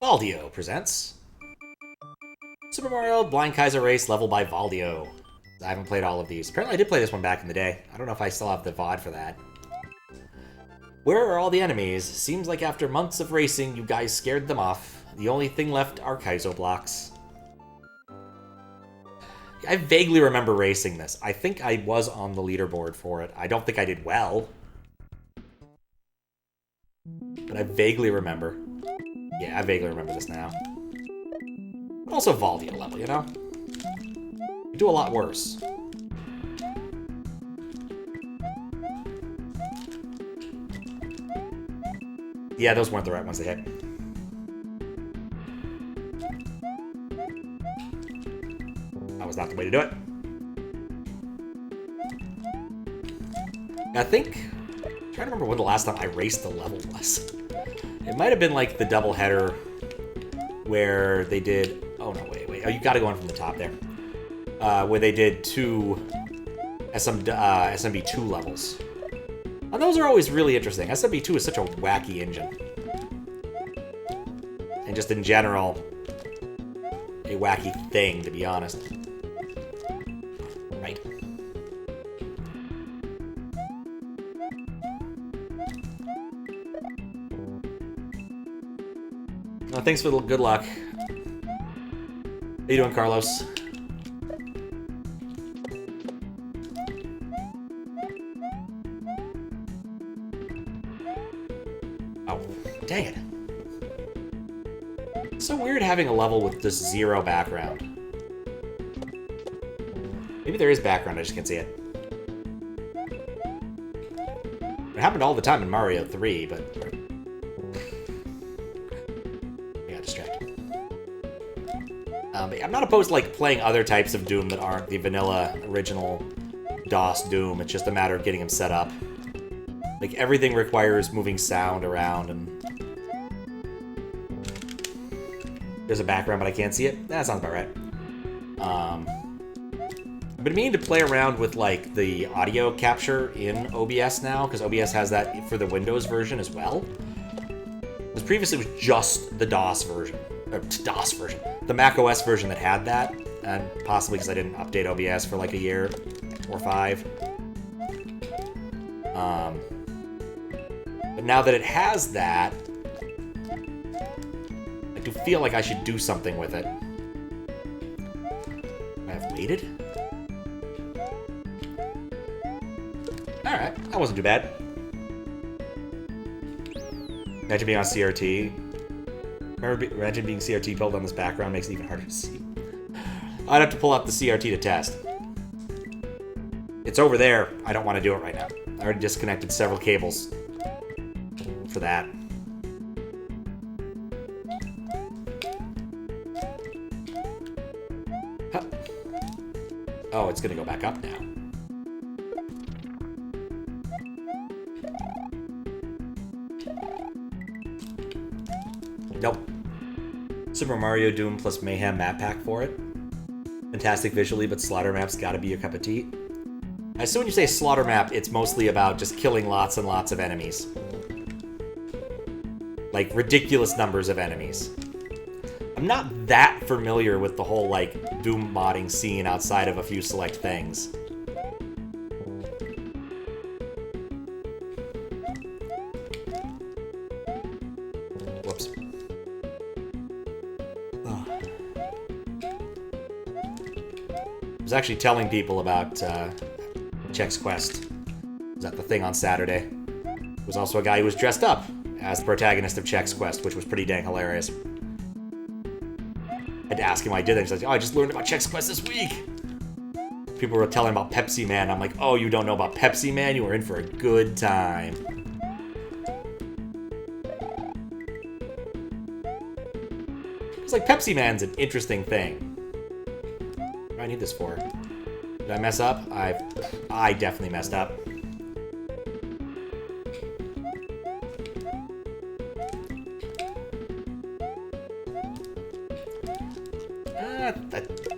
Valdio presents Super Mario Blind Kaizo Race level by Valdio. I haven't played all of these. Apparently I did play this one back in the day. I don't know if I still have the VOD for that. Where are all the enemies? Seems like after months of racing, you guys scared them off. The only thing left are Kaizo blocks. I vaguely remember racing this. I think I was on the leaderboard for it. I don't think I did well. But I vaguely remember. Yeah, I vaguely remember this now. But also Valdio level, you know? You do a lot worse. Yeah, those weren't the right ones to hit. That was not the way to do it. I think... I'm trying to remember when the last time I raced the level was. It might have been like the double header where they did... Oh, no, wait. Oh, you gotta go in from the top there. Where they did two SMB2 levels. And those are always really interesting. SMB2 is such a wacky engine. And just in general, a wacky thing, to be honest. Right. Well, thanks for the good luck. How you doing, Carlos? Oh, dang it. It's so weird having a level with just zero background. Maybe there is background, I just can't see it. It happened all the time in Mario 3, but... I'm not opposed to like playing other types of Doom that aren't the vanilla original DOS Doom. It's just a matter of getting them set up. Like everything requires moving sound around, and there's a background, but I can't see it. That sounds about right. I've been meaning to play around with like the audio capture in OBS now, because OBS has that for the Windows version as well. Because previously it was just the DOS version. DOS version. The Mac OS version that had that, and possibly because I didn't update OBS for like a year or 5. But now that it has that, I do feel like I should do something with it. I have waited? Alright, that wasn't too bad. Imagine being on CRT. Imagine being CRT built on this background makes it even harder to see. I'd have to pull up the CRT to test. It's over there. I don't want to do it right now. I already disconnected several cables for that. Huh. Oh, it's going to go back up now. Nope. Super Mario Doom plus Mayhem map pack for it. Fantastic visually, but slaughter map's gotta be your cup of tea. I assume when you say slaughter map, it's mostly about just killing lots and lots of enemies. Like, ridiculous numbers of enemies. I'm not that familiar with the whole, like, Doom modding scene outside of a few select things. Whoops. I was actually telling people about Chex Quest. Was that the thing on Saturday? There was also a guy who was dressed up as the protagonist of Chex Quest, which was pretty dang hilarious. I had to ask him why I did that. He's like, oh, I just learned about Chex Quest this week. People were telling about Pepsi Man. I'm like, oh, you don't know about Pepsi Man? You were in for a good time. It's like Pepsi Man's an interesting thing. What do I need this for? Did I mess up? I definitely messed up.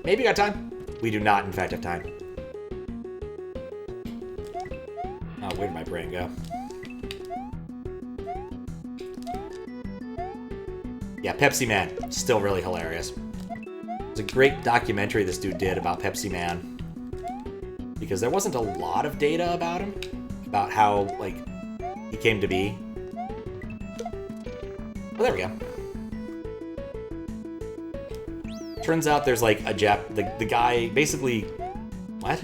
Maybe got time? We do not, in fact, have time. Oh, where did my brain go? Yeah, Pepsi Man, still really hilarious. It's a great documentary this dude did about Pepsi Man. Because there wasn't a lot of data about him. About how, like, he came to be. Oh, there we go. Turns out there's, like, a the guy, basically... What?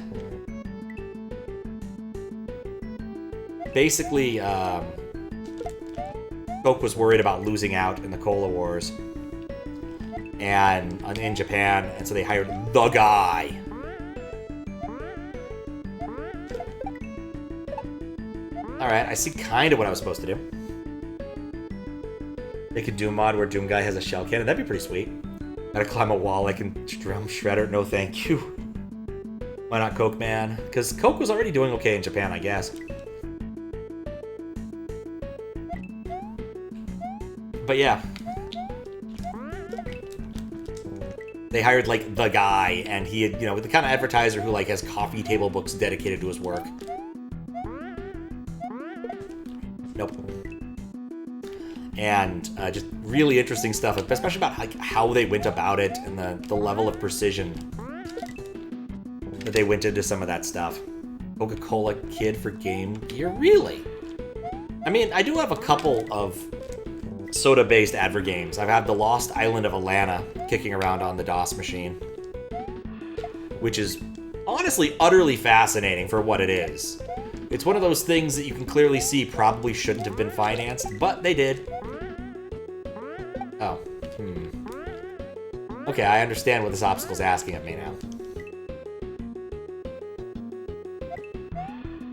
Basically, Coke was worried about losing out in the Cola Wars. And in Japan, and so they hired the guy. Alright, I see kind of what I was supposed to do. Make a Doom mod where Doom Guy has a shell cannon. That'd be pretty sweet. Gotta climb a wall like in Drum Shredder. No thank you. Why not Coke Man? Because Coke was already doing okay in Japan, I guess. But yeah. They hired, like, the guy, and he had, you know, the kind of advertiser who, like, has coffee table books dedicated to his work. Nope. And just really interesting stuff, especially about, like, how they went about it and the level of precision that they went into some of that stuff. Coca-Cola Kid for Game Gear? Really? I mean, I do have a couple of soda-based advert games. I've had The Lost Island of Alana kicking around on the DOS machine, which is honestly utterly fascinating for what it is. It's one of those things that you can clearly see probably shouldn't have been financed, but they did. Oh. Okay, I understand what this obstacle's asking of me now.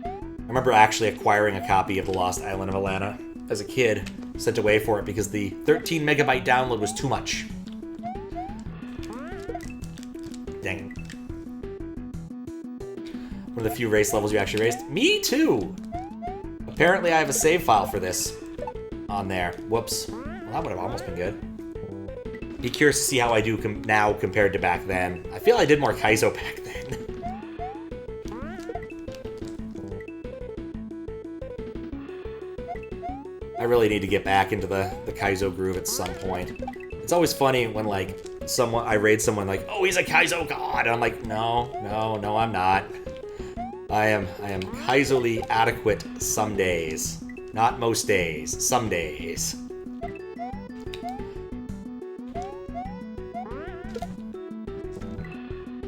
I remember actually acquiring a copy of The Lost Island of Alana as a kid, sent away for it because the 13 megabyte download was too much. Dang it. One of the few race levels you actually raced. Me too! Apparently I have a save file for this on there. Whoops. Well, that would have almost been good. Be curious to see how I do now compared to back then. I feel I did more Kaizo back then. I really need to get back into the Kaizo groove at some point. It's always funny when, like, I raid someone like, oh, he's a Kaizo god, and I'm like, no, I'm not. I am Kaizo-ly adequate some days. Not most days. Some days.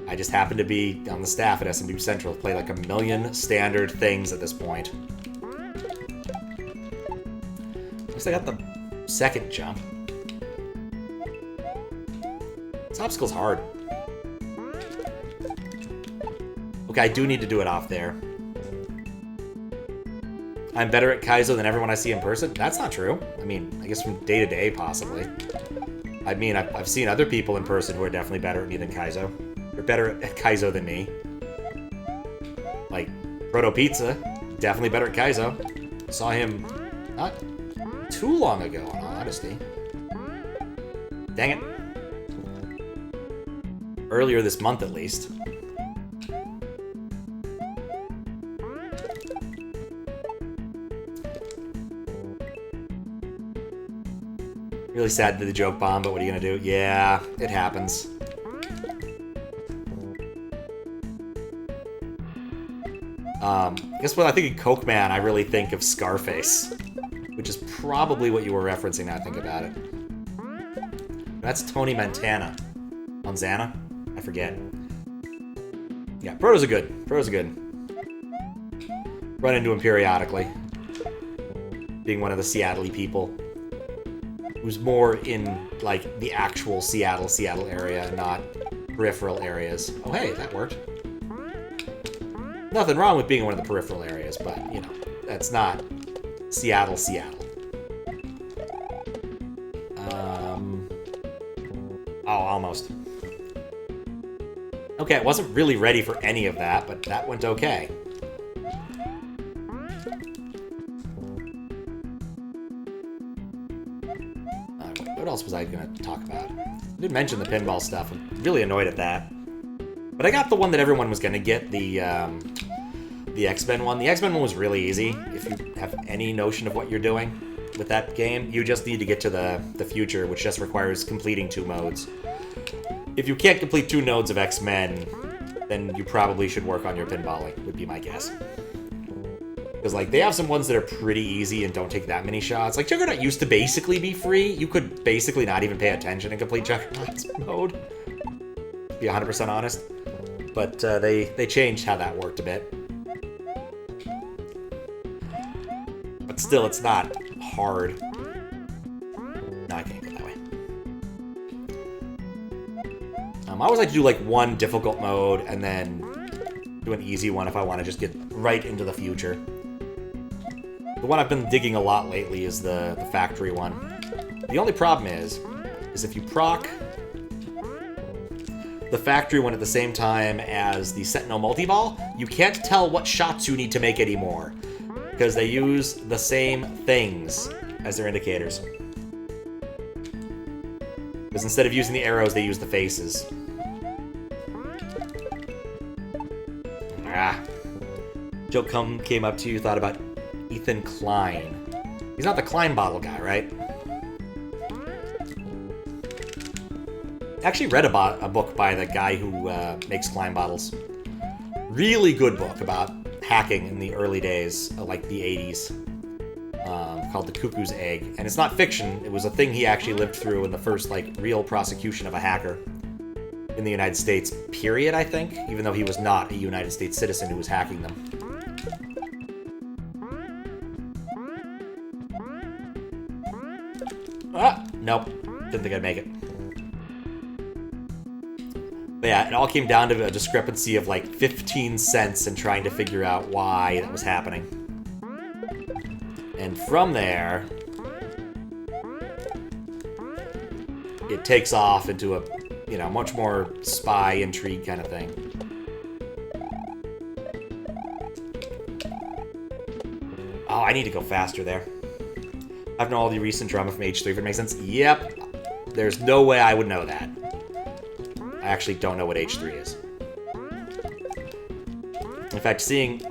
I just happen to be on the staff at SMB Central, play like a million standard things at this point. At least I got the second jump. This obstacle's hard. Okay, I do need to do it off there. I'm better at Kaizo than everyone I see in person? That's not true. I mean, I guess from day to day, possibly. I mean, I've seen other people in person who are definitely better at me than Kaizo. They're better at Kaizo than me. Like, Proto Pizza, definitely better at Kaizo. Saw him not too long ago, in all honesty. Dang it. Earlier this month, at least. Really sad to the joke bomb, but what are you gonna do? Yeah, it happens. I guess when I think of Coke Man, I really think of Scarface, which is probably what you were referencing now I think about it. That's Tony Montana. On Xana? I forget. Yeah, Protos are good. Protos are good. Run into him periodically. Being one of the Seattle-y people. Who's more in, like, the actual Seattle area, not peripheral areas. Oh, hey, that worked. Nothing wrong with being in one of the peripheral areas, but, you know, that's not Seattle. Oh, almost. Okay, I wasn't really ready for any of that, but that went okay. What else was I going to talk about? I did mention the pinball stuff. I'm really annoyed at that. But I got the one that everyone was going to get, the X-Men one. The X-Men one was really easy, if you have any notion of what you're doing. with that game. You just need to get to the future, which just requires completing 2 modes. If you can't complete 2 nodes of X-Men, then you probably should work on your pinballing, would be my guess. Because, like, they have some ones that are pretty easy and don't take that many shots. Like, Juggernaut used to basically be free. You could basically not even pay attention and complete Juggernaut's mode. To be 100% honest. But they changed how that worked a bit. But still, it's not hard. No, I can't go that way. I always like to do, like, one difficult mode and then do an easy one if I want to just get right into the future. The one I've been digging a lot lately is the factory one. The only problem is if you proc the factory one at the same time as the Sentinel multi-ball, you can't tell what shots you need to make anymore, because they use the same things as their indicators. Because instead of using the arrows, they use the faces. Joke came up to you, thought about Ethan Klein. He's not the Klein bottle guy, right? Actually read a book by the guy who makes Klein bottles. Really good book about hacking in the early days, like the 80s. Called The Cuckoo's Egg. And it's not fiction, it was a thing he actually lived through in the first, like, real prosecution of a hacker in the United States, period, I think, even though he was not a United States citizen who was hacking them. Nope. Didn't think I'd make it. But yeah, it all came down to a discrepancy of like 15 cents and trying to figure out why that was happening. And from there, it takes off into a, you know, much more spy intrigue kind of thing. Oh, I need to go faster there. I've known all the recent drama from H3, if it makes sense. Yep. There's no way I would know that. I actually don't know what H3 is. In fact, seeing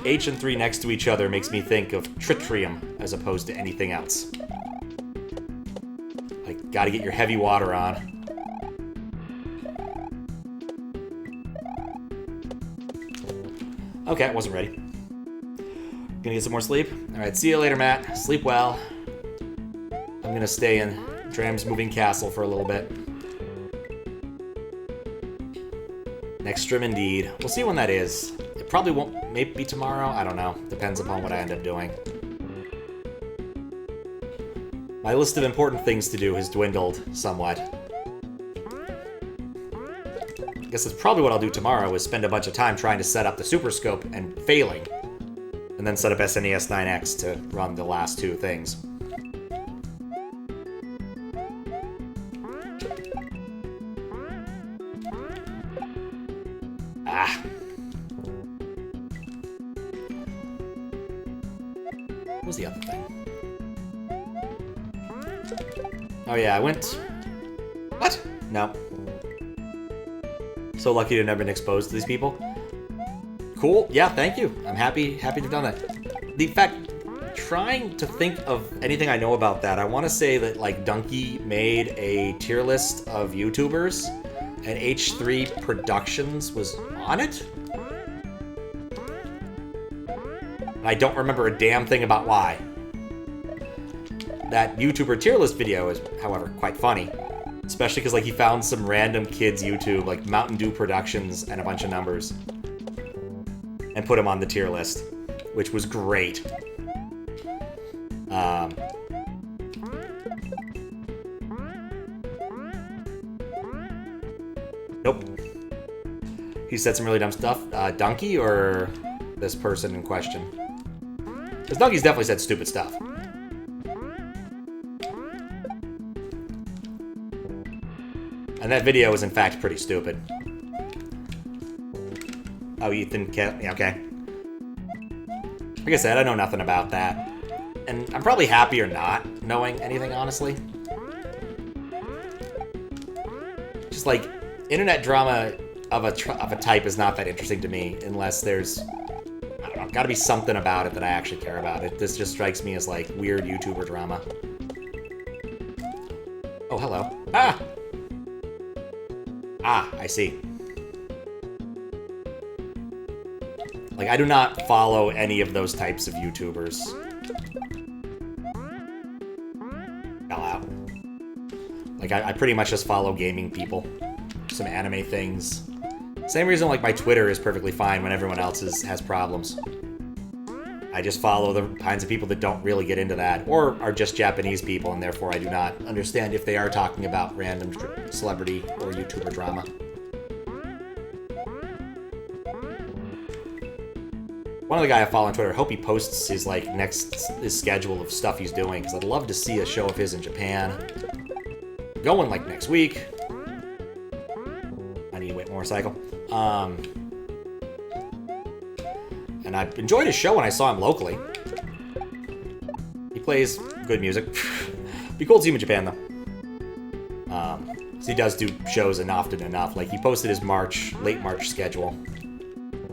H and 3 next to each other makes me think of tritium as opposed to anything else. Like, gotta get your heavy water on. Okay, I wasn't ready. Gonna get some more sleep? Alright, see you later, Matt. Sleep well. I'm gonna stay in DRAMs Moving Castle for a little bit. Next stream indeed. We'll see when that is. It probably won't, maybe tomorrow? I don't know. Depends upon what I end up doing. My list of important things to do has dwindled somewhat. I guess that's probably what I'll do tomorrow, is spend a bunch of time trying to set up the Super Scope and failing. And then set up SNES 9X to run the last 2 things. What was the other thing? Oh yeah, I went... What? No. So lucky to have never been exposed to these people. Cool. Yeah, thank you. I'm happy to have done that. In fact, trying to think of anything I know about that, I want to say that, like, Donkey made a tier list of YouTubers, and H3 Productions was on it? And I don't remember a damn thing about why. That YouTuber tier list video is, however, quite funny. Especially because, like, he found some random kid's YouTube, like Mountain Dew Productions and a bunch of numbers, and put him on the tier list, which was great. Nope. He said some really dumb stuff. Donkey or this person in question? Because Donkey's definitely said stupid stuff. And that video was in fact pretty stupid. Oh, Ethan, yeah, okay. Like I said, I know nothing about that. And I'm probably happier not knowing anything, honestly. Just like, internet drama of a type is not that interesting to me unless there's, I don't know, gotta be something about it that I actually care about. This just strikes me as, like, weird YouTuber drama. Oh, hello. Ah! Ah, I see. Like, I do not follow any of those types of YouTubers. Fell out. Like, I pretty much just follow gaming people. Some anime things. Same reason, like, my Twitter is perfectly fine when everyone else has problems. I just follow the kinds of people that don't really get into that, or are just Japanese people, and therefore I do not understand if they are talking about random celebrity or YouTuber drama. One of the guys I follow on Twitter, I hope he posts his, like, his schedule of stuff he's doing, because I'd love to see a show of his in Japan. Going, like, next week. I need to wait more cycle. And I enjoyed his show when I saw him locally. He plays good music. Be cool to see him in Japan, though. So he does do shows often enough. Like, he posted his late March schedule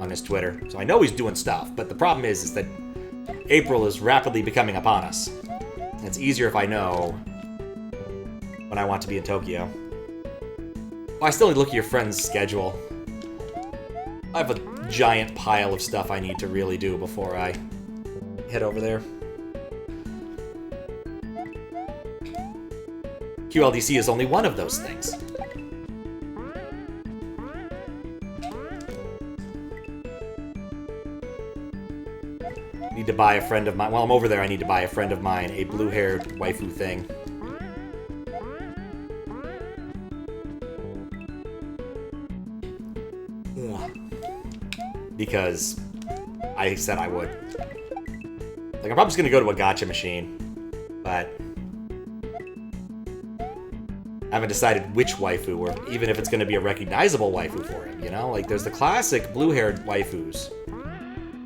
on his Twitter. So I know he's doing stuff, but the problem is that April is rapidly becoming upon us. And it's easier if I know when I want to be in Tokyo. Well, I still need to look at your friend's schedule. I have a giant pile of stuff I need to really do before I head over there. QLDC is only one of those things. I need to buy a friend of mine. While I'm over there, I need to buy a friend of mine a blue-haired waifu thing. Because I said I would. Like, I'm probably just gonna go to a gacha machine, but I haven't decided which waifu, or even if it's gonna be a recognizable waifu for him, you know? Like, there's the classic blue-haired waifus.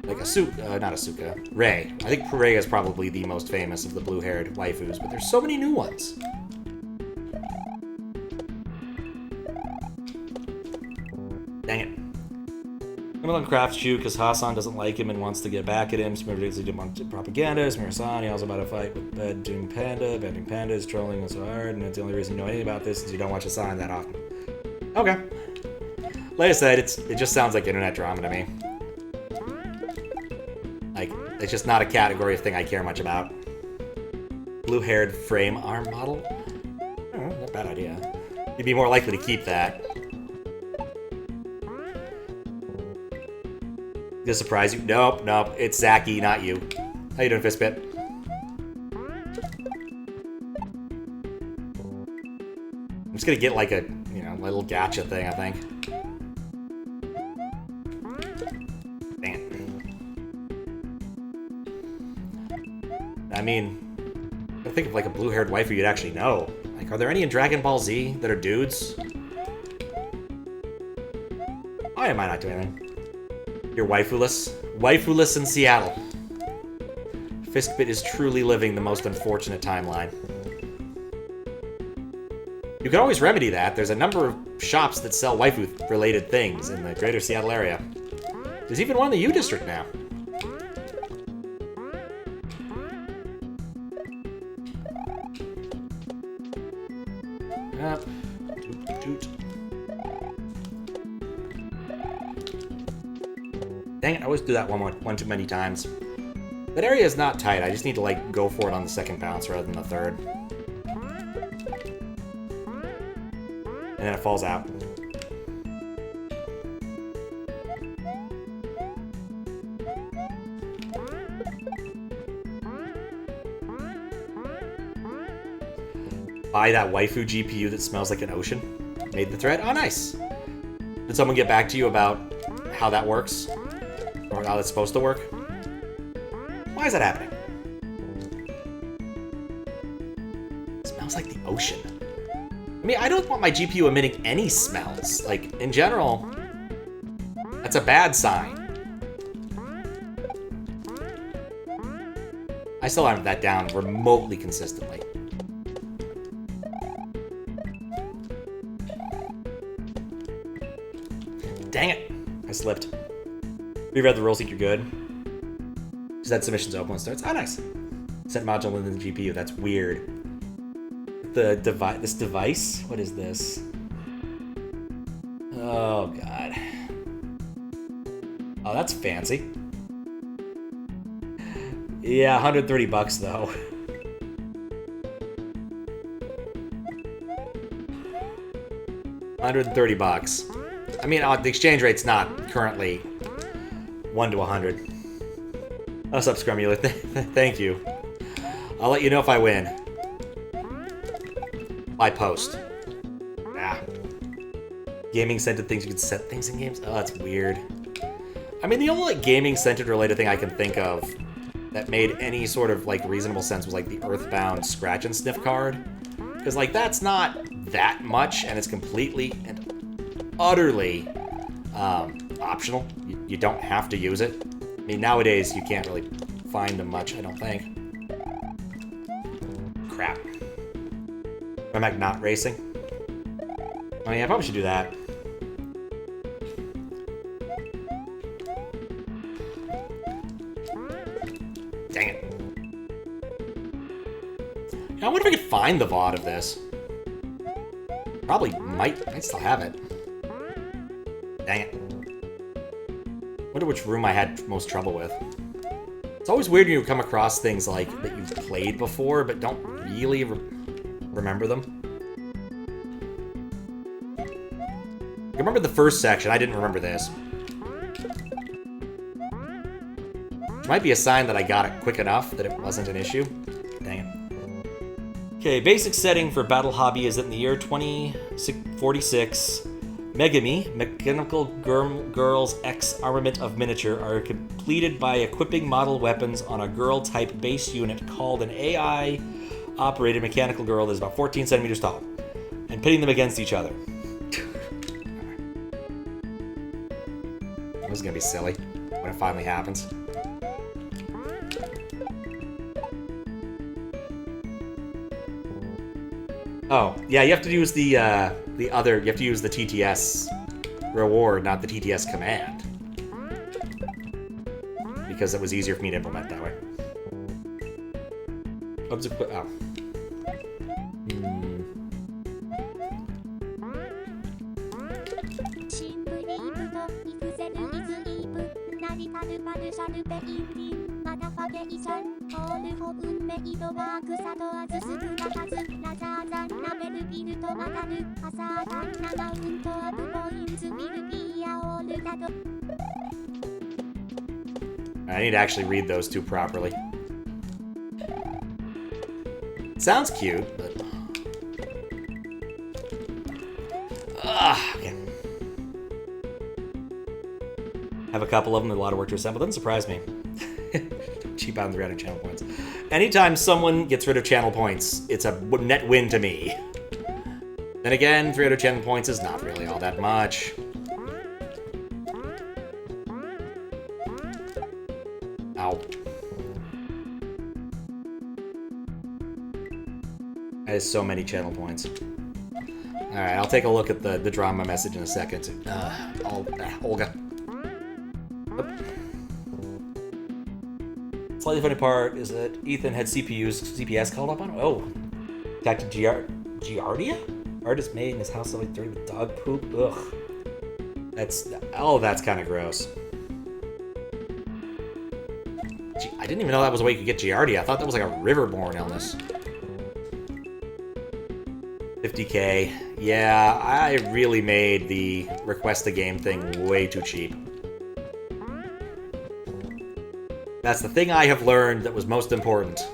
Like not Asuka, Rei. I think Rei is probably the most famous of the blue-haired waifus, but there's so many new ones. Dang it. Timberland crafts you because Hassan doesn't like him and wants to get back at him. Smear did propaganda. Smear-san, he also about a fight with Bad-Doing Panda. Bad-Doing Panda is trolling him so hard, and it's the only reason you know anything about this is you don't watch Hassan that often. Okay. Like I said, it just sounds like internet drama to me. Like, it's just not a category of thing I care much about. Blue-haired frame arm model? Oh, not a bad idea. You'd be more likely to keep that. Does it surprise you? Nope. It's Zaki, not you. How you doing, Fistbit? I'm just gonna get like a, little gacha thing, I think. Dang it. I mean, I think of like a blue-haired waifu you'd actually know. Like, are there any in Dragon Ball Z that are dudes? Why am I not doing anything? You're waifuless? Waifuless in Seattle. Fistbit is truly living the most unfortunate timeline. You can always remedy that. There's a number of shops that sell waifu-related things in the greater Seattle area. There's even one in the U District now. Yep. Toot. Dang it, I always do that one too many times. That area is not tight, I just need to, like, go for it on the second bounce rather than the third. And then it falls out. Buy that waifu GPU that smells like an ocean. Made the thread? Oh, nice! Did someone get back to you about how that works? Or how it's supposed to work? Why is that happening? It smells like the ocean. I mean, I don't want my GPU emitting any smells. Like, in general, that's a bad sign. I still aren't that down remotely consistently. Dang it! I slipped. Reread the rules, think you're good. Set submissions open when it starts. Oh, nice. Set module within the GPU. That's weird. This device? What is this? Oh, God. Oh, that's fancy. Yeah, $130 though. $130. I mean, the exchange rate's not currently 1 to 100. What's up, Scrumular? Thank you. I'll let you know if I win. By post. Ah. Gaming-centered things, you can set things in games? Oh, that's weird. I mean, the only, like, gaming-centered related thing I can think of that made any sort of, like, reasonable sense was, like, the Earthbound scratch and sniff card. Because, like, that's not that much, and it's completely and utterly optional. You don't have to use it. I mean, nowadays, you can't really find them much, I don't think. Crap. Romhack not racing? I mean, I probably should do that. Dang it. I wonder if I could find the VOD of this. Probably might still have it. Dang it. Wonder which room I had most trouble with. It's always weird when you come across things like that you've played before but don't really remember them. I remember the first section. I didn't remember this. Which might be a sign that I got it quick enough that it wasn't an issue. Dang it. Okay, basic setting for Battle Hobby is that in the year 2046, Megami, Mechanical Girls X Armament of Miniature, are completed by equipping model weapons on a girl-type base unit called an AI-operated mechanical girl that is about 14 centimeters tall, and pitting them against each other. This is gonna be silly when it finally happens. Oh, yeah, you have to use you have to use the TTS reward, not the TTS command. Because it was easier for me to implement that way. Oh. I need to actually read those two properly. Sounds cute, but... okay. Have a couple of them, a lot of work to assemble. Doesn't surprise me. Cheap out on the red channel points. Anytime someone gets rid of channel points, it's a net win to me. Then again, 300 channel points is not really all that much. Ow. That is so many channel points. Alright, I'll take a look at the drama message in a second. Olga. Slightly funny part is that Ethan had CPS called up on him. Oh. Attacked Giardia? Artist made in his house like dirty with dog poop. Ugh. That's kind of gross. I didn't even know that was a way you could get Giardia. I thought that was like a riverborne illness. 50k. Yeah, I really made the request a game thing way too cheap. That's the thing I have learned that was most important.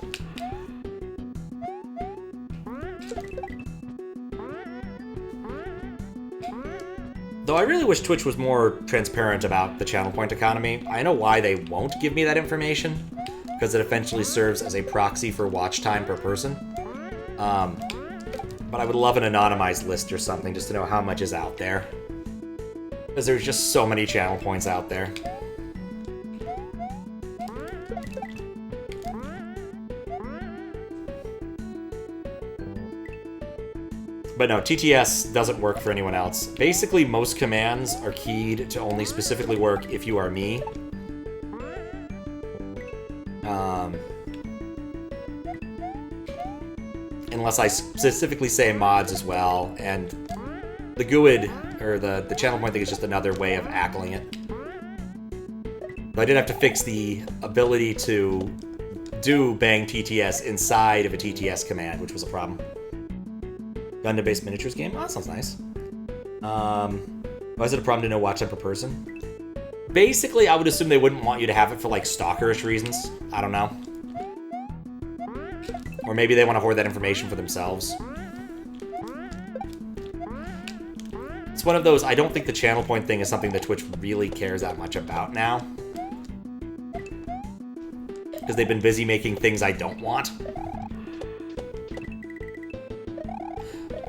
Though I really wish Twitch was more transparent about the channel point economy. I know why they won't give me that information, because it eventually serves as a proxy for watch time per person. But I would love an anonymized list or something just to know how much is out there. Because there's just so many channel points out there. But no, TTS doesn't work for anyone else. Basically, most commands are keyed to only specifically work if you are me. unless I specifically say mods as well, and the GUID, or the channel point thing, is just another way of ackling it. But I did have to fix the ability to do bang TTS inside of a TTS command, which was a problem. Gundam-based miniatures game? Oh, that sounds nice. Why is it a problem to know watch time per person? Basically, I would assume they wouldn't want you to have it for, like, stalkerish reasons. I don't know. Or maybe they want to hoard that information for themselves. It's one of those, I don't think the channel point thing is something that Twitch really cares that much about now. Because they've been busy making things I don't want.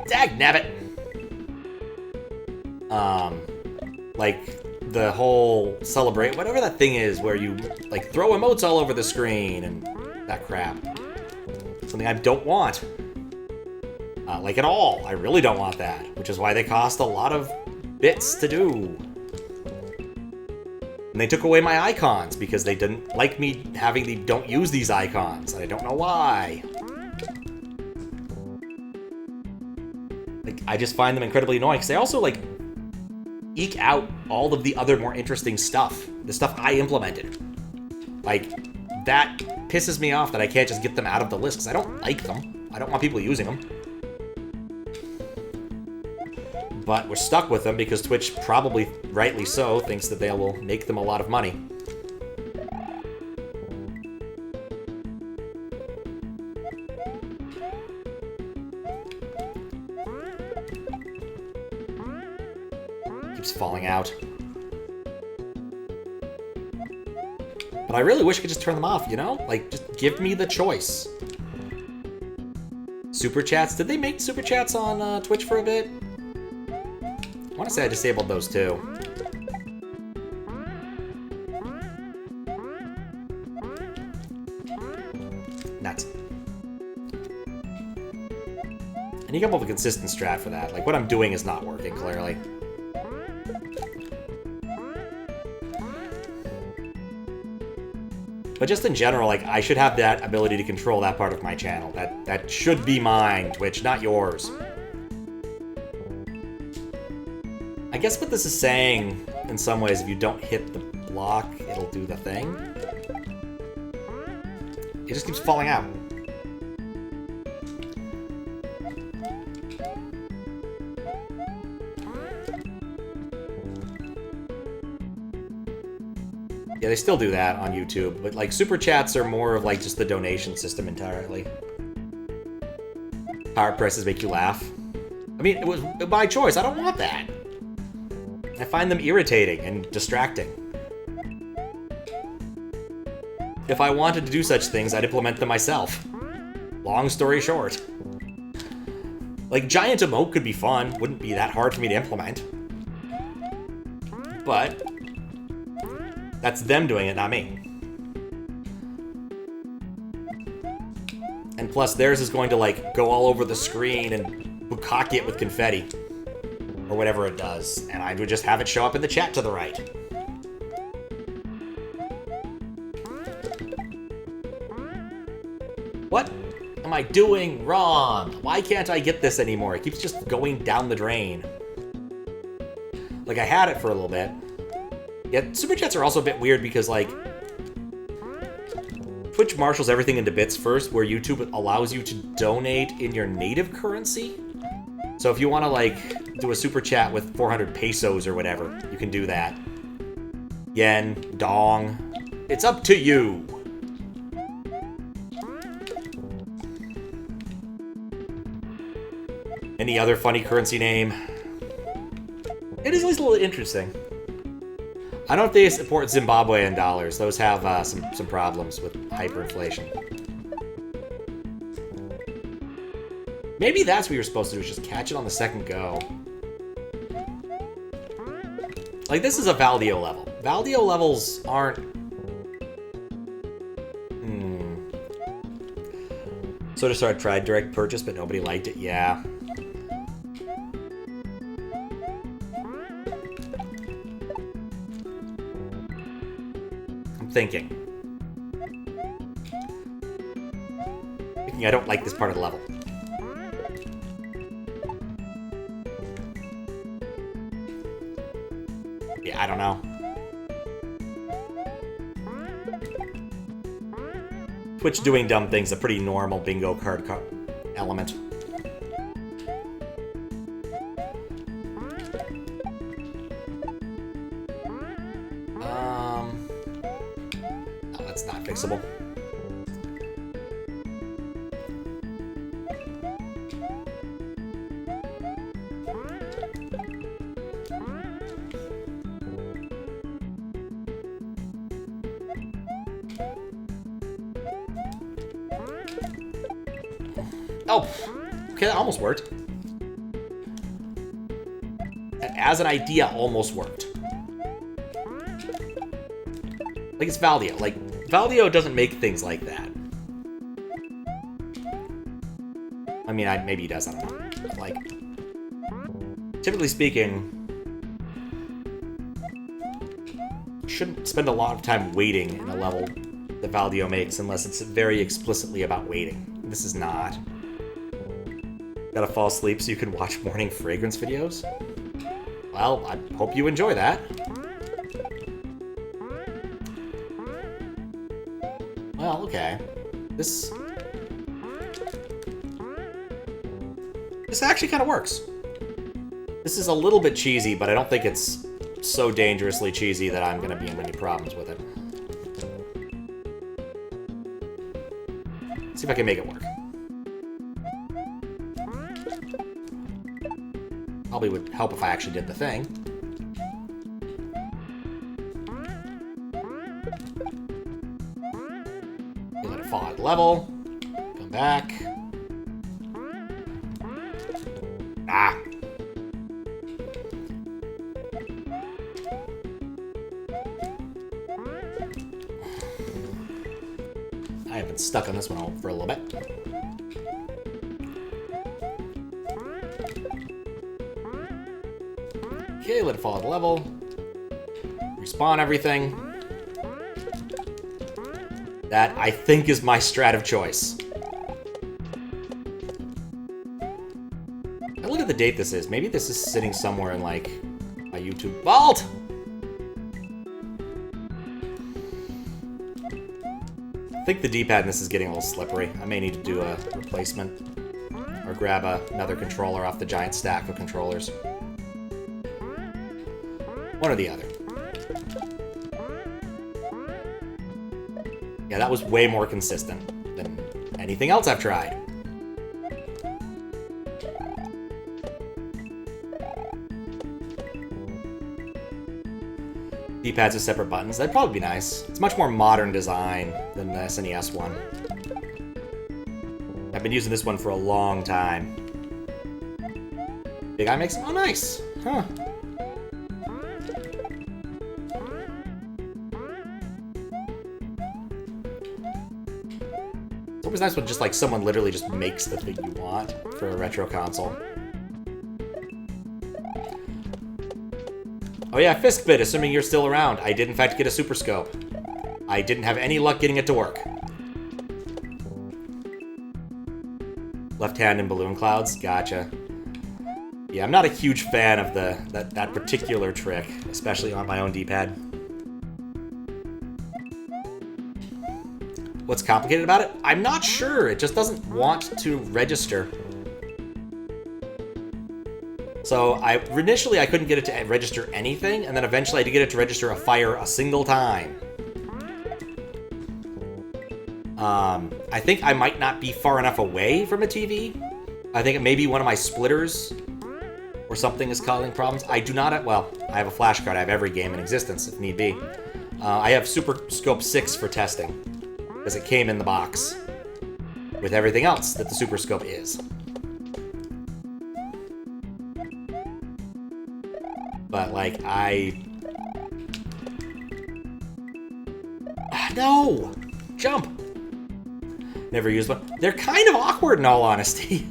Dagnabbit! Like, the whole celebrate, whatever that thing is, where you, like, throw emotes all over the screen and that crap. Something I don't want. Like, at all. I really don't want that. Which is why they cost a lot of bits to do. And they took away my icons because they didn't like me having the don't use these icons. I don't know why. Like, I just find them incredibly annoying because they also, like, eke out all of the other more interesting stuff. The stuff I implemented. Like, that pisses me off that I can't just get them out of the list because I don't like them. I don't want people using them. But we're stuck with them because Twitch, probably rightly so, thinks that they will make them a lot of money. Keeps falling out. But I really wish I could just turn them off, you know? Like, just give me the choice. Super chats? Did they make super chats on Twitch for a bit? I want to say I disabled those too. Nuts. I need to come up with a consistent strat for that. Like, what I'm doing is not working, clearly. But just in general, like, I should have that ability to control that part of my channel. That should be mine, Twitch, not yours. I guess what this is saying, in some ways, if you don't hit the block, it'll do the thing. It just keeps falling out. Yeah, they still do that on YouTube, but, like, super chats are more of, like, just the donation system entirely. Power prices make you laugh. I mean, it was by choice. I don't want that. I find them irritating and distracting. If I wanted to do such things, I'd implement them myself. Long story short. Like, giant emote could be fun. Wouldn't be that hard for me to implement. But that's them doing it, not me. And plus, theirs is going to, like, go all over the screen and bukkake it with confetti. Or whatever it does. And I would just have it show up in the chat to the right. What am I doing wrong? Why can't I get this anymore? It keeps just going down the drain. Like, I had it for a little bit. Yeah, super chats are also a bit weird because, like, Twitch marshals everything into bits first, where YouTube allows you to donate in your native currency. So if you want to, like, do a super chat with 400 pesos or whatever, you can do that. Yen, dong. It's up to you. Any other funny currency name? It is at least a little interesting. I don't know if they support Zimbabwean dollars. Those have some problems with hyperinflation. Maybe that's what you're supposed to do, is just catch it on the second go. Like, this is a Valdio level. Valdio levels aren't... Sort of started tried direct purchase, but nobody liked it. Yeah. I'm thinking. I don't like this part of the level. Yeah, I don't know. Twitch doing dumb things, a pretty normal bingo card element. No, that's not fixable. Oh, okay, that almost worked. As an idea, almost worked. Like, it's Valdio. Like, Valdio doesn't make things like that. I mean, maybe he does, I don't know. But, like, typically speaking, shouldn't spend a lot of time waiting in a level that Valdio makes unless it's very explicitly about waiting. This is not. Gotta fall asleep so you can watch morning fragrance videos? Well, I hope you enjoy that. Well, okay. This actually kind of works. This is a little bit cheesy, but I don't think it's so dangerously cheesy that I'm gonna be in any problems with it. Let's see if I can make it work. Probably would help if I actually did the thing. You let it fall at level. Come back. Ah! I have been stuck on this one for a little bit. Okay, let it fall at level. Respawn everything. That, I think, is my strat of choice. Now look at the date this is. Maybe this is sitting somewhere in, like, my YouTube vault! I think the D-pad in this is getting a little slippery. I may need to do a replacement. Or grab another controller off the giant stack of controllers. One or the other. Yeah, that was way more consistent than anything else I've tried. D-pads with separate buttons. That'd probably be nice. It's much more modern design than the SNES one. I've been using this one for a long time. Big Eye makes... Oh, nice! Huh. It's always nice when just, like, someone literally just makes the thing you want for a retro console. Oh yeah, Fiskbit, assuming you're still around. I did in fact get a Super Scope. I didn't have any luck getting it to work. Left hand in balloon clouds? Gotcha. Yeah, I'm not a huge fan of that particular trick, especially on my own D-pad. What's complicated about it? I'm not sure. It just doesn't want to register. So initially I couldn't get it to register anything, and then eventually I did get it to register a fire a single time. I think I might not be far enough away from a TV. I think it may be one of my splitters or something is causing problems. I do not, well, I have a flash card. I have every game in existence if need be. I have Super Scope 6 for testing, because it came in the box with everything else that the Super Scope is. But, like, no! Jump! Never used one. They're kind of awkward, in all honesty.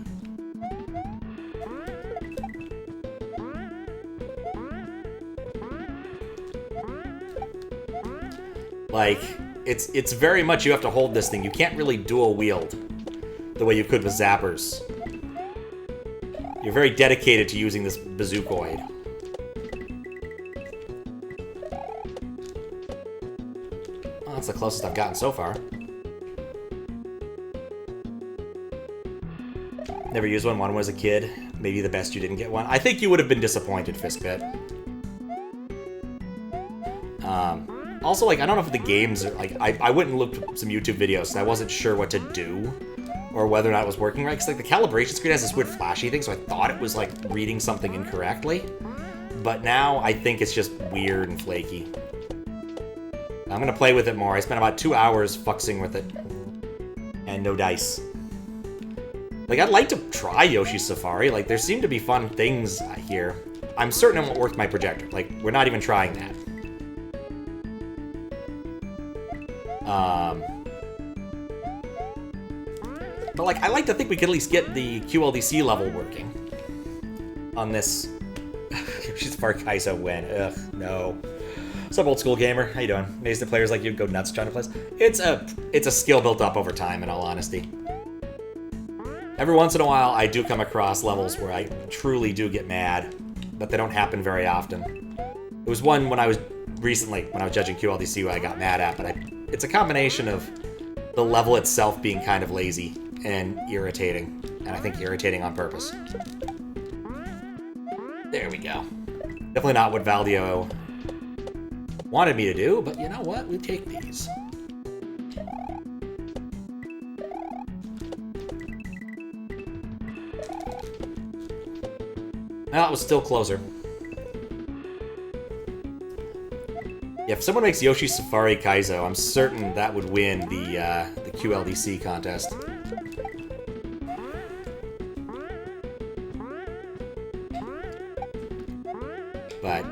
Like, it's very much you have to hold this thing. You can't really dual wield the way you could with zappers. You're very dedicated to using this bazookoid. That's the closest I've gotten so far. Never used one. One was a kid. Maybe the best you didn't get one. I think you would have been disappointed, Fiskbit. Also, like, I don't know if the games are, like, I went and looked at some YouTube videos, so I wasn't sure what to do, or whether or not it was working right, because, like, the calibration screen has this weird flashy thing, so I thought it was, like, reading something incorrectly. But now, I think it's just weird and flaky. I'm gonna play with it more. I spent about 2 hours fuxing with it. And no dice. Like, I'd like to try Yoshi's Safari. Like, there seem to be fun things here. I'm certain it won't work with my projector. Like, we're not even trying that. But, like, I like to think we could at least get the QLDC level working on this. Yoshi's Safari Kaizo win. Ugh, no. What's up, old school gamer? How you doing? Amazed that players like you go nuts trying to play this. It's a skill built up over time, in all honesty. Every once in a while, I do come across levels where I truly do get mad, but they don't happen very often. It was one when I was judging QLDC where I got mad at, but it's a combination of the level itself being kind of lazy and irritating, and I think irritating on purpose. There we go. Definitely not what Valdio wanted me to do, but you know what? We take these. Well, it was still closer. Yeah, if someone makes Yoshi's Safari Kaizo, I'm certain that would win the QLDC contest. But,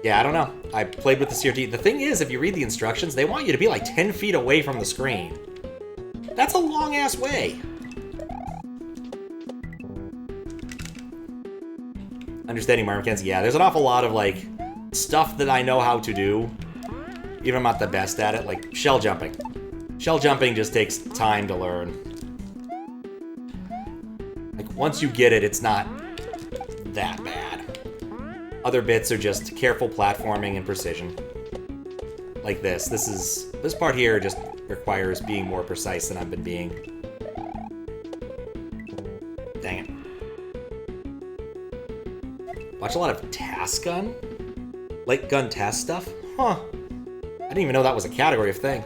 yeah, I don't know. I played with the CRT. The thing is, if you read the instructions, they want you to be like 10 feet away from the screen. That's a long-ass way. Understanding Mario mechanics, yeah, there's an awful lot of, like, stuff that I know how to do, even if I'm not the best at it, like shell jumping. Shell jumping just takes time to learn. Like, once you get it, it's not that bad. Other bits are just careful platforming and precision. Like this. This part here just requires being more precise than I've been being. Dang it. Watch a lot of task gun? Light gun task stuff? Huh. I didn't even know that was a category of thing.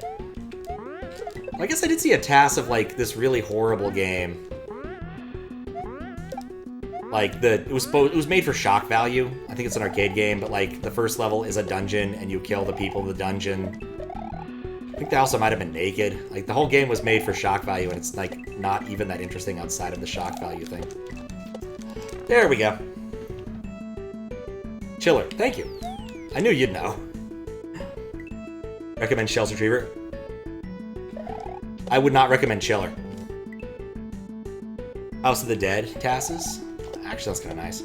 I guess I did see a task of, like, this really horrible game. Like, it was made for shock value. I think it's an arcade game, but, like, the first level is a dungeon, and you kill the people in the dungeon. I think they also might have been naked. Like, the whole game was made for shock value, and it's, like, not even that interesting outside of the shock value thing. There we go. Chiller, thank you. I knew you'd know. Recommend Shells Retriever? I would not recommend Chiller. House of the Dead tasks? Actually, that's kind of nice.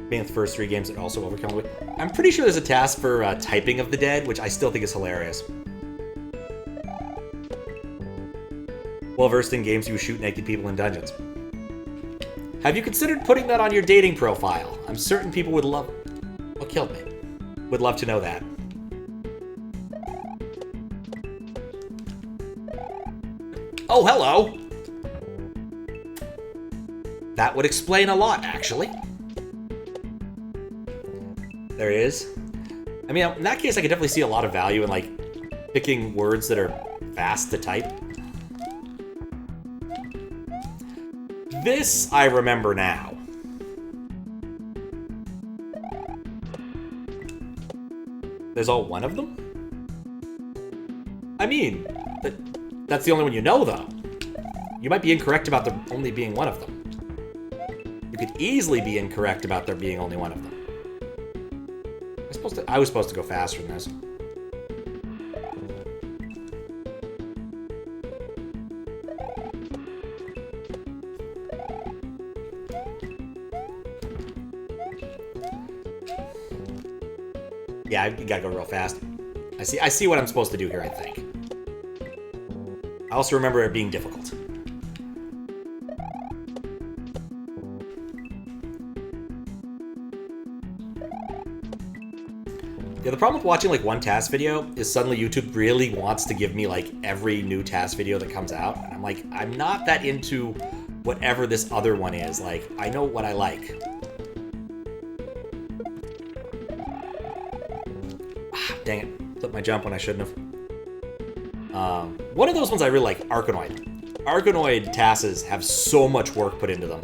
Being the first 3 games that also overcome it. I'm pretty sure there's a task for typing of the dead, which I still think is hilarious. Well versed in games you shoot naked people in dungeons. Have you considered putting that on your dating profile? I'm certain people would love... What killed me? Would love to know that. Oh, hello! That would explain a lot, actually. There it is. I mean, in that case, I could definitely see a lot of value in, like, picking words that are fast to type. This, I remember now. There's all one of them? I mean, that's the only one you know, though. You might be incorrect about there only being one of them. You could easily be incorrect about there being only one of them. I was supposed to go faster than this. Yeah, you gotta go real fast. I see what I'm supposed to do here, I think. I also remember it being difficult. Yeah, the problem with watching like one TAS video is suddenly YouTube really wants to give me like every new TAS video that comes out. And I'm like, I'm not that into whatever this other one is. Like, I know what I like. Dang it. Flipped my jump when I shouldn't have. One of those ones I really like, Arkanoid. Arkanoid TASes have so much work put into them.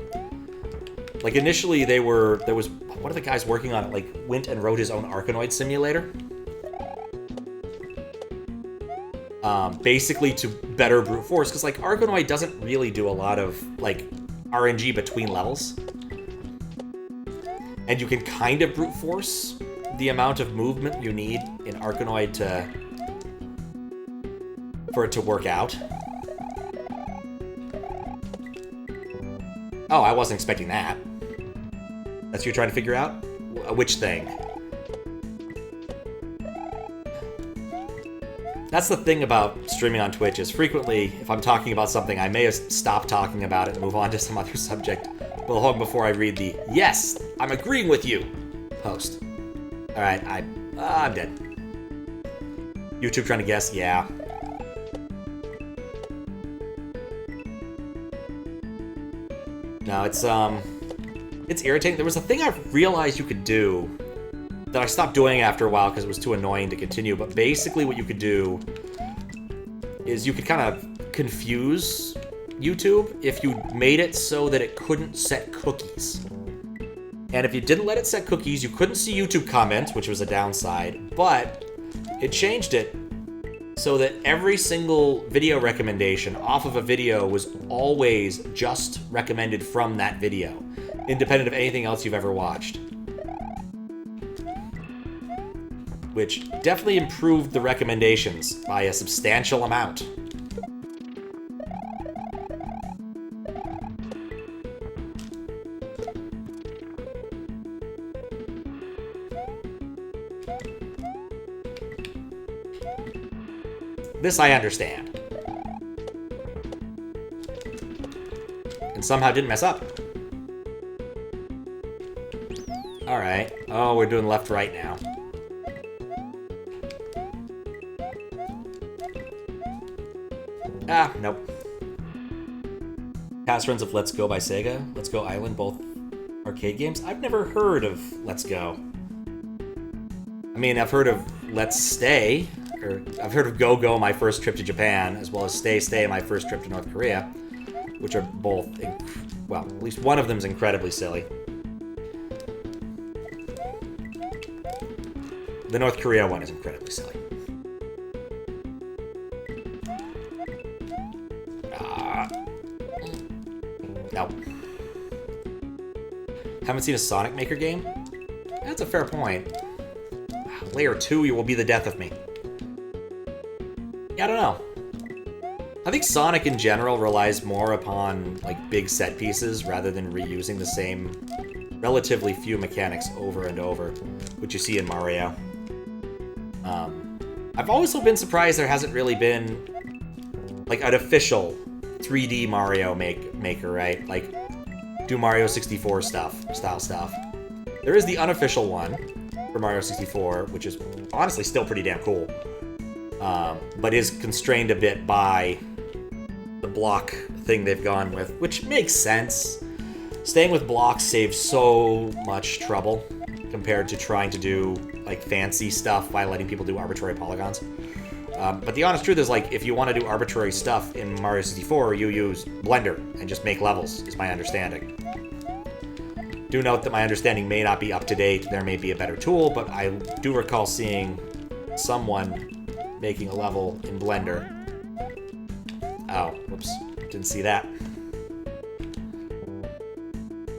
Like, initially there was one of the guys working on it, like, went and wrote his own Arkanoid simulator. Basically to better brute force, because, like, Arkanoid doesn't really do a lot of, like, RNG between levels. And you can kind of brute force the amount of movement you need in Arkanoid for it to work out. Oh, I wasn't expecting that. That's what you're trying to figure out? Which thing? That's the thing about streaming on Twitch, is frequently, if I'm talking about something, I may stop talking about it and move on to some other subject long before I read the "Yes, I'm agreeing with you" post. Alright, I'm dead. YouTube trying to guess? Yeah. No, it's irritating. There was a thing I realized you could do that I stopped doing after a while because it was too annoying to continue, but basically what you could do is you could kind of confuse YouTube if you made it so that it couldn't set cookies. And if you didn't let it set cookies, you couldn't see YouTube comments, which was a downside, but it changed it so that every single video recommendation off of a video was always just recommended from that video, independent of anything else you've ever watched. Which definitely improved the recommendations by a substantial amount. This I understand. And somehow didn't mess up. Alright. Oh, we're doing left-right now. Ah, nope. Past runs of Let's Go by Sega, Let's Go Island, both arcade games. I've never heard of Let's Go. I mean, I've heard of Let's Stay, or I've heard of Go Go, my first trip to Japan, as well as Stay Stay, my first trip to North Korea, which are both, well, at least one of them is incredibly silly. The North Korea one is incredibly silly. No. Haven't seen a Sonic Maker game? That's a fair point. Layer 2, you will be the death of me. Yeah, I don't know. I think Sonic in general relies more upon, like, big set pieces rather than reusing the same relatively few mechanics over and over, which you see in Mario. I've also been surprised there hasn't really been, like, an official 3D Mario Maker, right? Like, do Mario 64 style stuff. There is the unofficial one for Mario 64, which is honestly still pretty damn cool, but is constrained a bit by the block thing they've gone with, which makes sense. Staying with blocks saves so much trouble compared to trying to do, like, fancy stuff by letting people do arbitrary polygons. But the honest truth is, like, if you want to do arbitrary stuff in Mario 64, you use Blender and just make levels, is my understanding. Do note that my understanding may not be up to date. There may be a better tool, but I do recall seeing someone making a level in Blender. Oh, whoops. Didn't see that.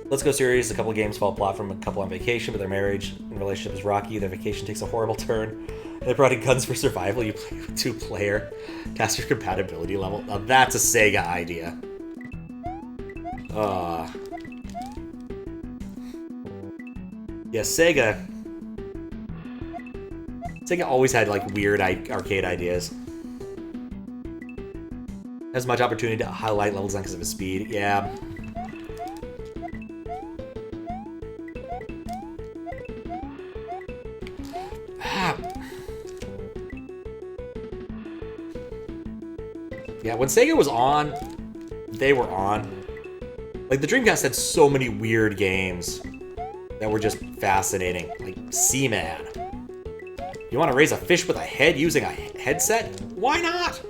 Let's Go series. A couple of games follow plot from a couple on vacation, but their marriage and relationship is rocky. Their vacation takes a horrible turn. They brought in Guns for Survival. You play with 2-player. Test your compatibility level. Now that's a Sega idea. Yeah, Sega always had, like, weird arcade ideas. Has much opportunity to highlight level design because of his speed. Yeah. Yeah, when Sega was on, they were on. Like, the Dreamcast had so many weird games that were just fascinating. Like, Seaman. You want to raise a fish with a head using a headset? Why not?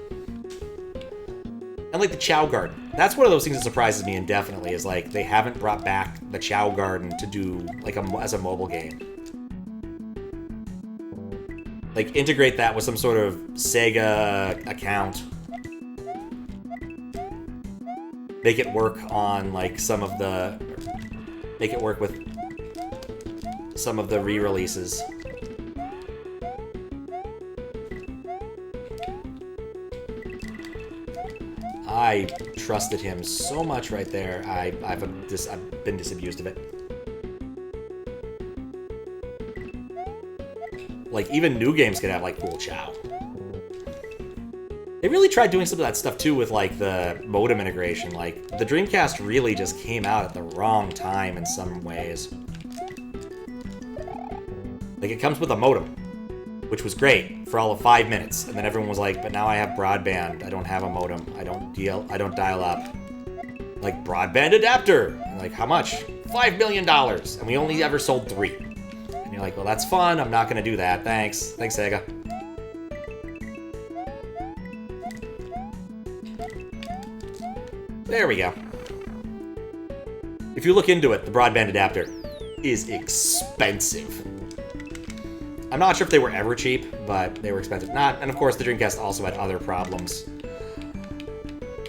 And like the Chow Garden. That's one of those things that surprises me indefinitely, is like they haven't brought back the Chow Garden to do like as a mobile game. Like integrate that with some sort of Sega account. Make it work on like some of the... Make it work with some of the re-releases. I trusted him so much right there. I've been disabused of it. Like, even new games could have, like, cool chow. They really tried doing some of that stuff, too, with, like, the modem integration. Like, the Dreamcast really just came out at the wrong time in some ways. Like, it comes with a modem, which was great for all of 5 minutes. And then everyone was like, but now I have broadband. I don't have a modem. I don't dial up. Like, broadband adapter. And like, how much? $5 million. And we only ever sold 3. And you're like, well, that's fun. I'm not going to do that. Thanks. Thanks, Sega. There we go. If you look into it, the broadband adapter is expensive. I'm not sure if they were ever cheap, but they were expensive. And of course, the Dreamcast also had other problems.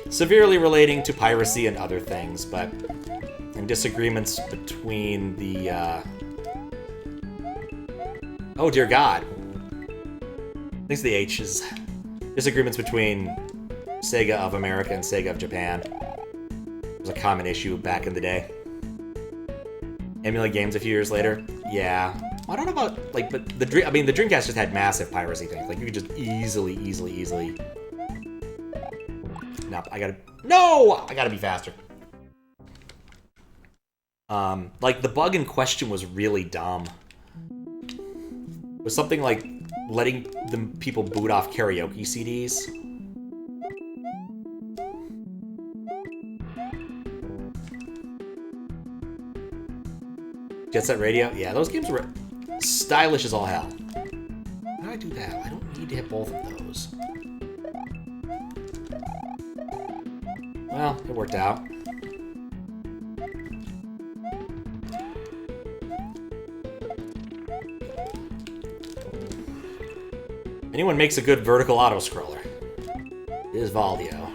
Severely relating to piracy and other things, and disagreements between the, oh dear God. I think the H is disagreements between Sega of America and Sega of Japan. It was a common issue back in the day. Emulate games a few years later? Yeah. I don't know about, like, but the Dreamcast just had massive piracy things. Like, you could just easily... No, I gotta be faster. Like, the bug in question was really dumb. It was something like letting the people boot off karaoke CDs. Jet Set Radio? Yeah, those games were stylish as all hell. How do I do that? I don't need to hit both of those. Well, it worked out. Anyone makes a good vertical auto-scroller. It is Valdio.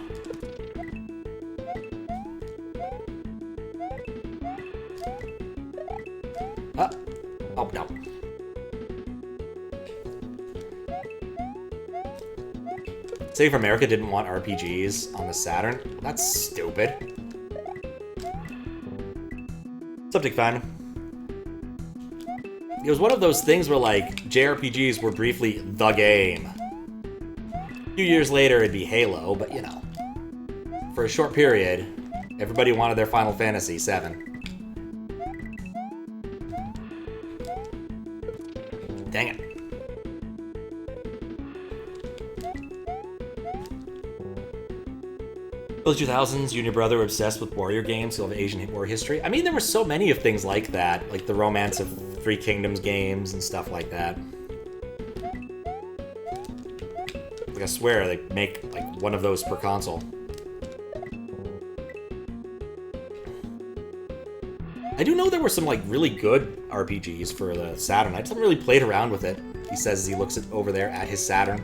Oh, no. Sega for America didn't want RPGs on the Saturn? That's stupid. Something fun. It was one of those things where, like, JRPGs were briefly the game. A few years later, it'd be Halo, but, you know. For a short period, everybody wanted their Final Fantasy VII. Dang it. Early 2000s, you and your brother were obsessed with warrior games who have Asian war history. I mean, there were so many of things like that, like the Romance of Three Kingdoms games and stuff like that. Like, I swear, they make, like, one of those per console. I do know there were some, like, really good RPGs for the Saturn. I just haven't really played around with it, he says as he looks over there at his Saturn.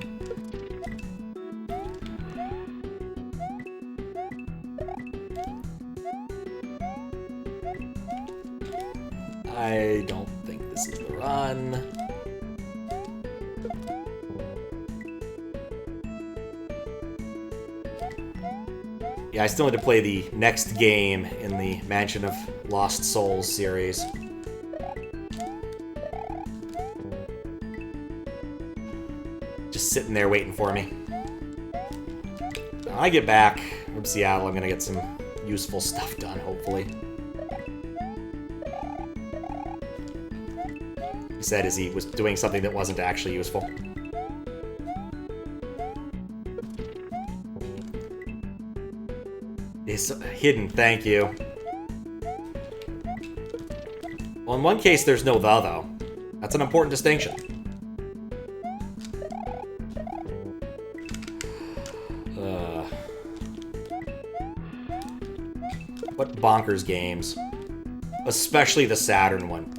I don't think this is the run. Yeah, I still need to play the next game in the Mansion of Lost Souls series. Just sitting there waiting for me. When I get back from Seattle, I'm gonna get some useful stuff done, hopefully. He said as he was doing something that wasn't actually useful. is hidden, thank you. Well, in one case, there's no the, though. That's an important distinction. What bonkers games. Especially the Saturn one.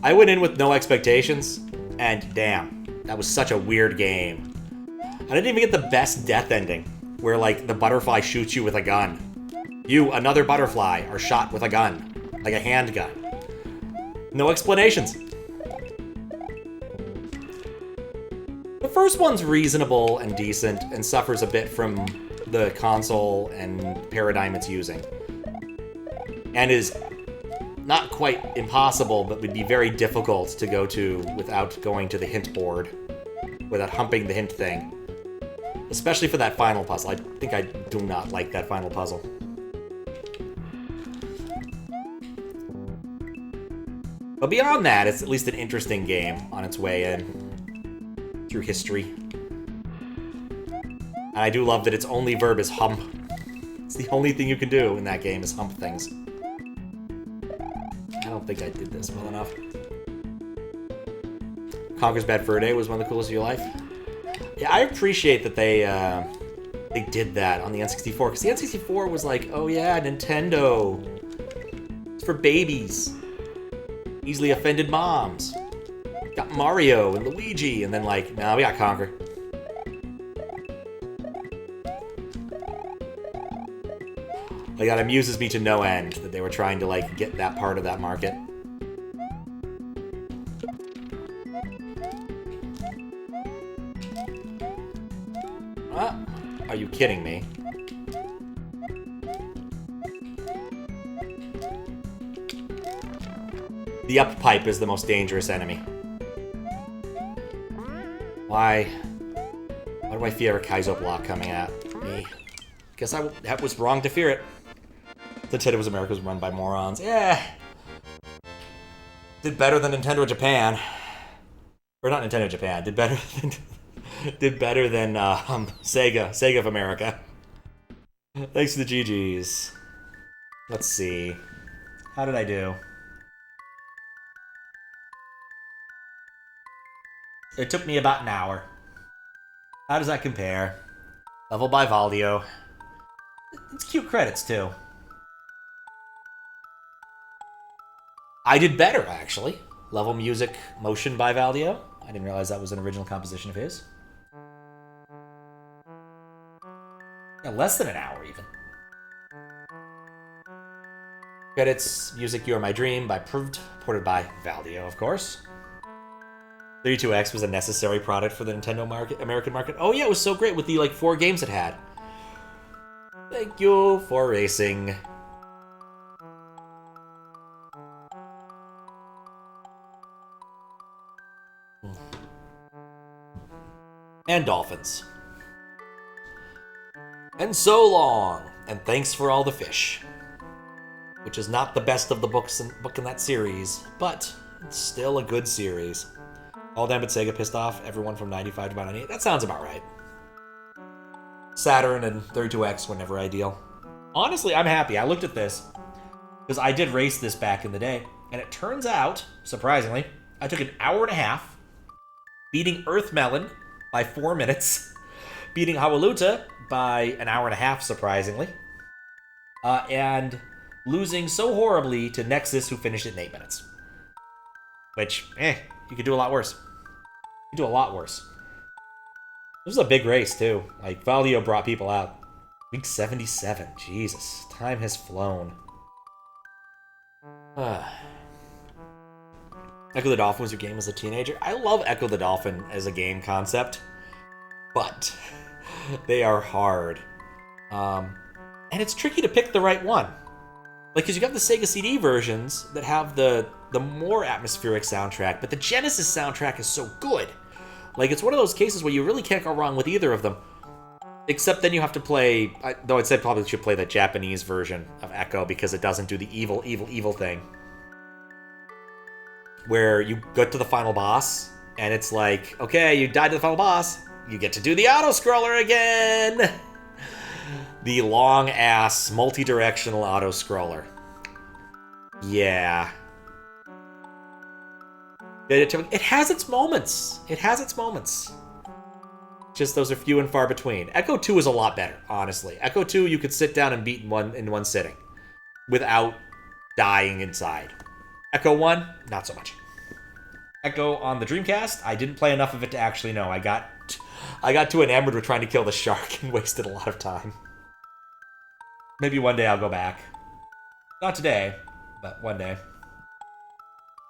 I went in with no expectations, and damn, that was such a weird game. I didn't even get the best death ending, where, like, the butterfly shoots you with a gun. You, another butterfly, are shot with a gun. Like a handgun. No explanations. The first one's reasonable and decent, and suffers a bit from the console and paradigm it's using. And is not quite impossible, but would be very difficult to go to without going to the hint board, without humping the hint thing. Especially for that final puzzle. I think I do not like that final puzzle. But beyond that, it's at least an interesting game on its way in through history. And I do love that its only verb is hump. It's the only thing you can do in that game is hump things. I don't think I did this well enough. Conker's Bad Fur Day was one of the coolest of your life. Yeah, I appreciate that they did that on the N64, because the N64 was like, oh yeah, Nintendo. It's for babies. Easily offended moms. Got Mario and Luigi, and then like, nah, we got Conker. Like, that amuses me to no end, that they were trying to, like, get that part of that market. Are you kidding me? The up pipe is the most dangerous enemy. Why do I fear a Kaizo block coming at me? Guess I was wrong to fear it. Nintendo was America was run by morons. Yeah. Did better than Nintendo Japan. Or not Nintendo Japan. Did better than Sega. Sega of America. Thanks to the GGs. Let's see. How did I do? It took me about an hour. How does that compare? Level by Valdio. It's cute credits, too. I did better, actually. Level music, motion by Valdio. I didn't realize that was an original composition of his. Yeah, less than an hour, even. Credits, music, You're My Dream by Proved, ported by Valdio, of course. 32X was a necessary product for the Nintendo market, American market. Oh yeah, it was so great with the, like, 4 games it had. Thank you for racing. And dolphins. And so long, and thanks for all the fish. Which is not the best of the book in that series, but it's still a good series. All Damn It Sega pissed off everyone from 95 to about 98. That sounds about right. Saturn and 32X were never ideal. Honestly, I'm happy. I looked at this, because I did race this back in the day, and it turns out, surprisingly, I took an hour and a half, beating Earthmelon by 4 minutes, beating Hawaluta by an hour and a half, surprisingly, and losing so horribly to Nexus, who finished it in 8 minutes. Which, you could do a lot worse. You could do a lot worse. This was a big race, too. Like, Valdio brought people out. Week 77. Jesus. Time has flown. Echo the Dolphin was your game as a teenager. I love Echo the Dolphin as a game concept, but they are hard. And it's tricky to pick the right one. Like, because you got the Sega CD versions that have the more atmospheric soundtrack, but the Genesis soundtrack is so good. Like, it's one of those cases where you really can't go wrong with either of them. Except then you have to play, though I'd say probably should play the Japanese version of Echo, because it doesn't do the evil, evil, evil thing. Where you go to the final boss, and it's like, okay, you died to the final boss, you get to do the auto-scroller again! The long-ass, multi-directional auto-scroller. Yeah. It has its moments. It has its moments. Just those are few and far between. Echo 2 is a lot better, honestly. Echo 2 you could sit down and beat in one sitting. Without dying inside. Echo 1, not so much. Echo on the Dreamcast, I didn't play enough of it to actually know. I got too enamored with trying to kill the shark and wasted a lot of time. Maybe one day I'll go back. Not today, but one day.